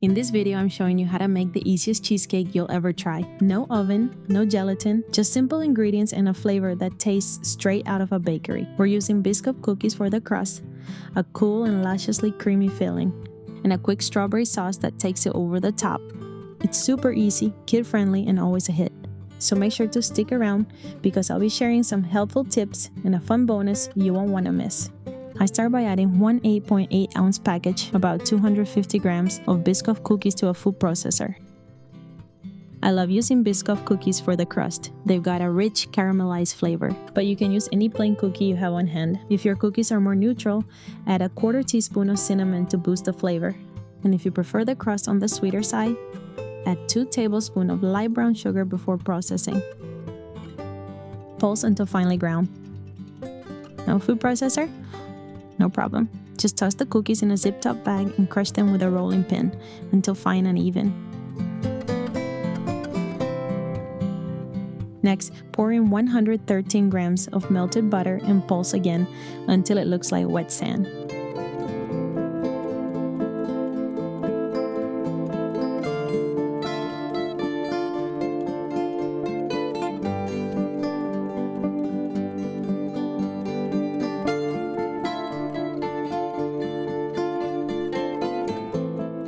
In this video, I'm showing you how to make the easiest cheesecake you'll ever try. No oven, no gelatin, just simple ingredients and a flavor that tastes straight out of a bakery. We're using Biscoff cookies for the crust, a cool and lusciously creamy filling, and a quick strawberry sauce that takes it over the top. It's super easy, kid-friendly, and always a hit. So make sure to stick around because I'll be sharing some helpful tips and a fun bonus you won't want to miss. I start by adding one 8.8 ounce package, about 250 grams of Biscoff cookies to a food processor. I love using Biscoff cookies for the crust. They've got a rich caramelized flavor, but you can use any plain cookie you have on hand. If your cookies are more neutral, add a quarter teaspoon of cinnamon to boost the flavor. And if you prefer the crust on the sweeter side, add 2 tablespoons of light brown sugar before processing. Pulse until finely ground. No food processor? No problem. Just toss the cookies in a zip-top bag and crush them with a rolling pin until fine and even. Next, pour in 113 grams of melted butter and pulse again until it looks like wet sand.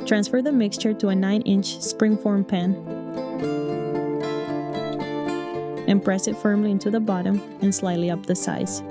Transfer the mixture to a 9-inch springform pan and press it firmly into the bottom and slightly up the sides.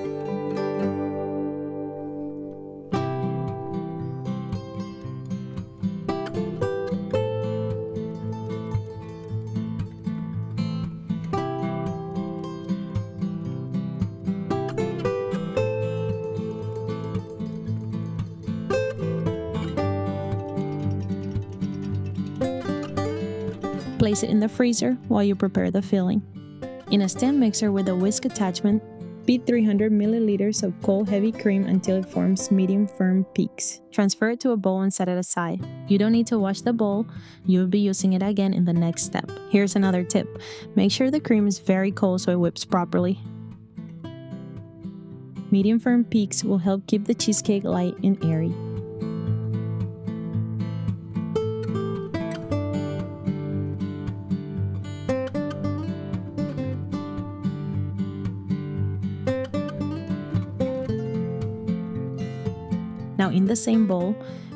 Place it in the freezer while you prepare the filling. In a stand mixer with a whisk attachment, beat 300 milliliters of cold heavy cream until it forms medium firm peaks. Transfer it to a bowl and set it aside. You don't need to wash the bowl, you'll be using it again in the next step. Here's another tip. Make sure the cream is very cold so it whips properly. Medium firm peaks will help keep the cheesecake light and airy. Now in the same bowl,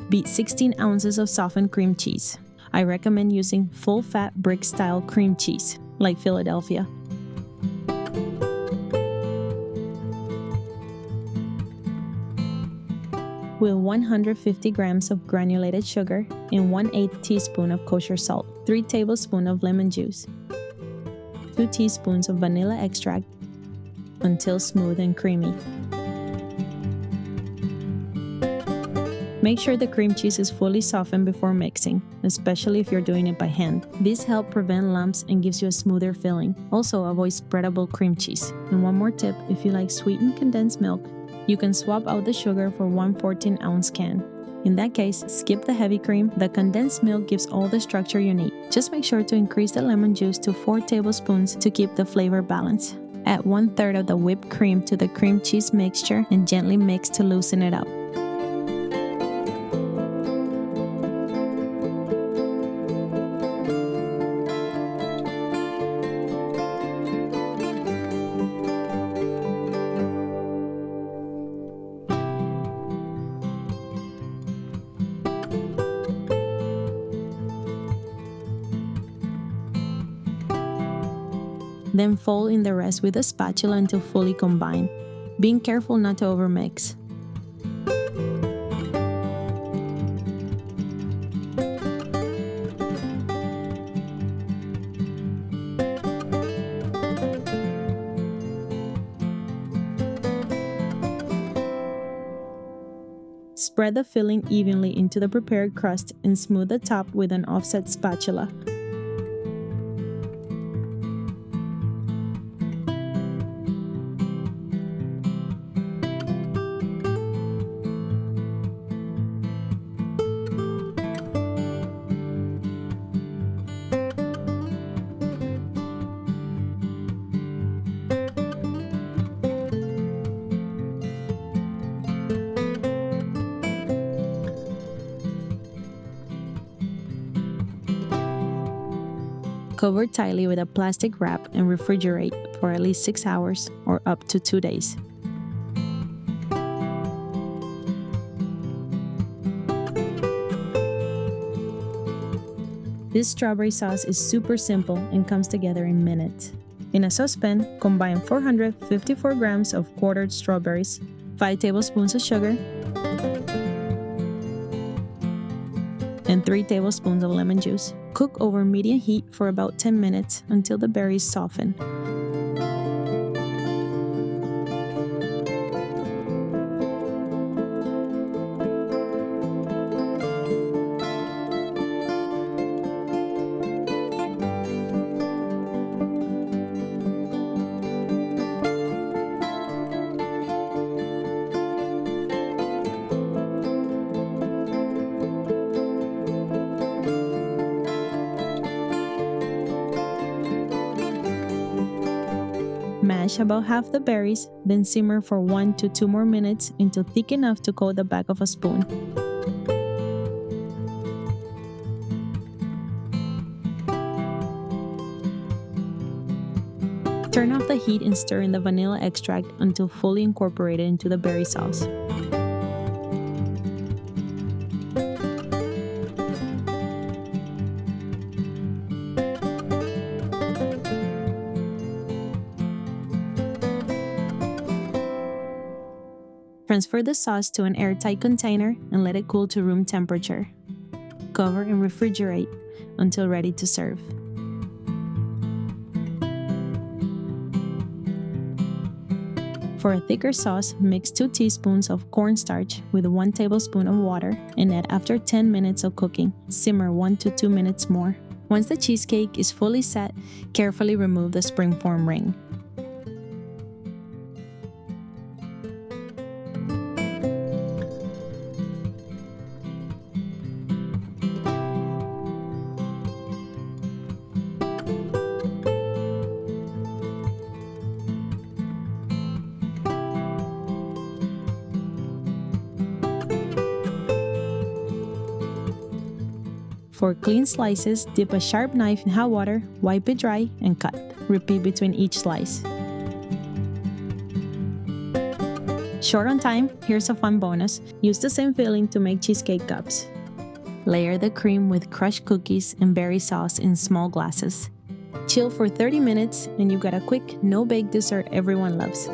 beat 16 ounces of softened cream cheese. I recommend using full-fat brick-style cream cheese, like Philadelphia. With 150 grams of granulated sugar and 1/8 teaspoon of kosher salt, 3 tablespoons of lemon juice, 2 teaspoons of vanilla extract until smooth and creamy. Make sure the cream cheese is fully softened before mixing, especially if you're doing it by hand. This helps prevent lumps and gives you a smoother filling. Also, avoid spreadable cream cheese. And one more tip, if you like sweetened condensed milk, you can swap out the sugar for one 14-ounce can. In that case, skip the heavy cream. The condensed milk gives all the structure you need. Just make sure to increase the lemon juice to 4 tablespoons to keep the flavor balanced. Add 1/3 of the whipped cream to the cream cheese mixture and gently mix to loosen it up. Then fold in the rest with a spatula until fully combined, being careful not to overmix. Spread the filling evenly into the prepared crust and smooth the top with an offset spatula. Cover tightly with a plastic wrap and refrigerate for at least 6 hours or up to 2 days. This strawberry sauce is super simple and comes together in minutes. In a saucepan, combine 454 grams of quartered strawberries, 5 tablespoons of sugar, and 3 tablespoons of lemon juice. Cook over medium heat for about 10 minutes until the berries soften. Mash about half the berries, then simmer for 1 to 2 more minutes until thick enough to coat the back of a spoon. Turn off the heat and stir in the vanilla extract until fully incorporated into the berry sauce. Transfer the sauce to an airtight container and let it cool to room temperature. Cover and refrigerate until ready to serve. For a thicker sauce, mix 2 teaspoons of cornstarch with 1 tablespoon of water and add after 10 minutes of cooking. Simmer 1 to 2 minutes more. Once the cheesecake is fully set, carefully remove the springform ring. For clean slices, dip a sharp knife in hot water, wipe it dry, and cut. Repeat between each slice. Short on time, here's a fun bonus. Use the same filling to make cheesecake cups. Layer the cream with crushed cookies and berry sauce in small glasses. Chill for 30 minutes and you got a quick, no-bake dessert everyone loves.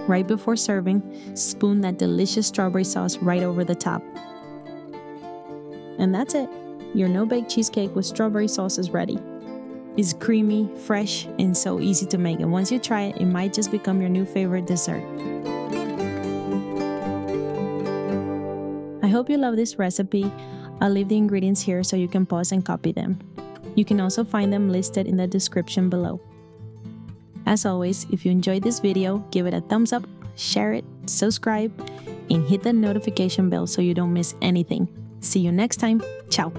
Right before serving, spoon that delicious strawberry sauce right over the top. And that's it. Your no-bake cheesecake with strawberry sauce is ready. It's creamy, fresh, and so easy to make. And once you try it, it might just become your new favorite dessert. I hope you love this recipe. I'll leave the ingredients here so you can pause and copy them. You can also find them listed in the description below. As always, if you enjoyed this video, give it a thumbs up, share it, subscribe, and hit the notification bell so you don't miss anything. See you next time. Ciao.